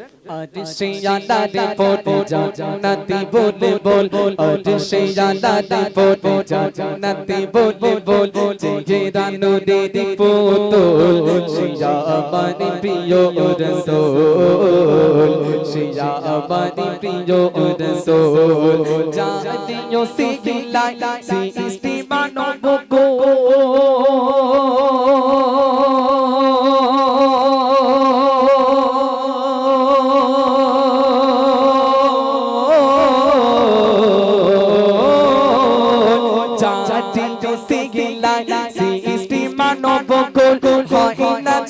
आज से यादा दे पोटे जन्नती बोले बोल आज से यादा दे पोटे जन्नती बोले बोल जे रानो दे दी पोतोल सिया अबानी प्रियो रसूल सिया अबानी प्रियो रसूल जादियों से गिलाई सी इस्तीमानो बको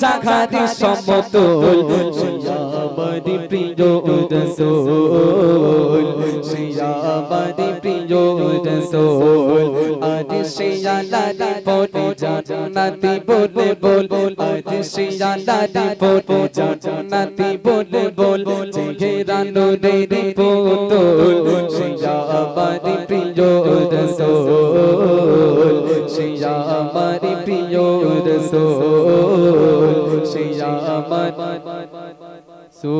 জাগারি সমতল সিয়া আমারি প্রিয় রাসূল সিয়া আমারি প্রিয় রাসূল আজ সিয়া লালি পড়ে জান্নাতি বলে বল আজ সিয়া লালি পড়ে জান্নাতি বলে বল চেহারানো রে পুতুল সিয়া আমারি প্রিয় রাসূল সিয়া আমারি প্রিয় রাসূল সিয়া আমার সো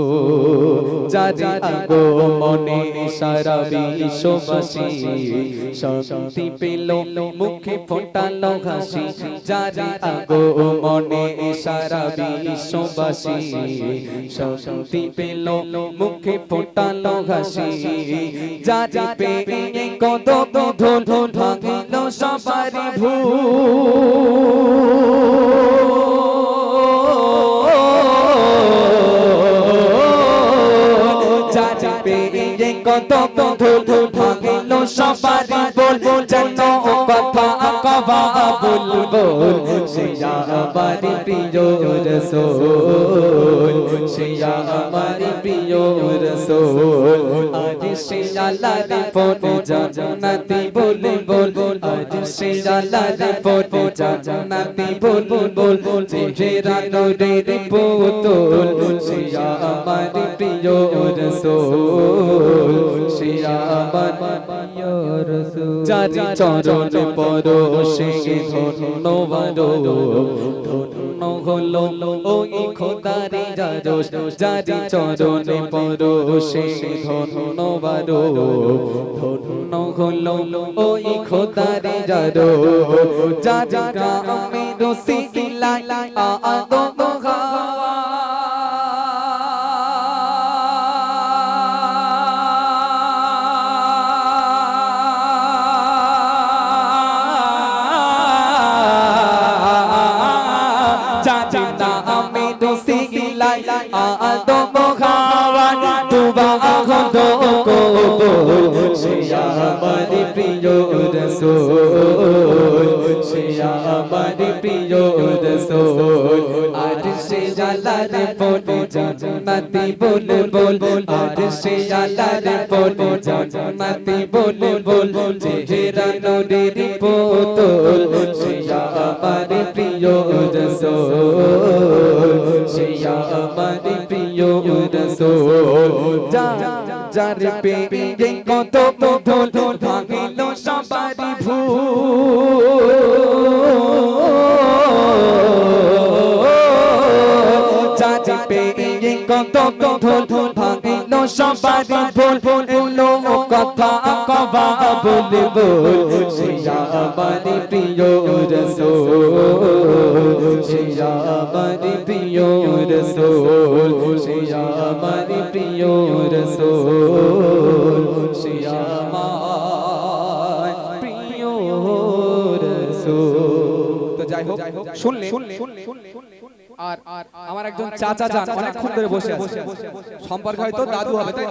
জারি আগো মনে সারা বিশ্ববাসী শান্তি পেল মুখে ফোটালো হাসি জারি আগো মনে সারা বিশ্ববাসী শান্তি পেল মুখে ফোটালো হাসি জারি পেয়ে কত ধন ভাঙিল সবারই কত বন্ধু ভাঙিল সবারই বল যেন কথা কবা বলবো সিয়া আমারি প্রিয় রাসূল সিয়া আমারি প্রিয় রাসূল আজ সিয়া লালি পড়ে জান্নাতি বলে বল আজ সিয়া লালি পড়ে জান্নাতি বলে বল চেহারানো রে পুতুল সিয়া আমারি প্রিয় রাসূল সিয়া আমার প্রিয় রাসূল জারি চরণ পরশে ধন্যবাদ ধন্য হলো ওই খোদারে জারশ জারি চরণ পরশে ধন্যবাদ ধন্য হলো ওই খোদারে জারশ জারি কামে রসিলা আদম আদম খাওয়া তুবা খোদো কবুল সিয়া আমারি প্রিয় রাসূল সিয়া আমারি প্রিয় রাসূল আজ সে জালালে পড়ে জান্নাতি বলে বল আজ সে জালালে পড়ে জান্নাতি বলে বল চেহারানো রে পুতুল সিয়া আমারি প্রিয় রাসূল সিয়া আমারি প্রিয় রাসূল যার পেয়ে কত ধুল ভাঙিল সবারই ভুল যার পেয়ে কত ধুল ভাঙিল সবারই ভুল এলো কথা কবা বলে বল সিয়া আমারি প্রিয় রাসূল সিয়া আমারি প্রিয় রাসূল সিয়া আমারি প্রিয় রাসূল সিয়া আমার প্রিয় রাসূল তো যাই হোক শুনলে আর আমার একজন চাচা যান অনেকক্ষণ ধরে বসে আছে সম্পর্ক হয়তো দাদু হবে তাই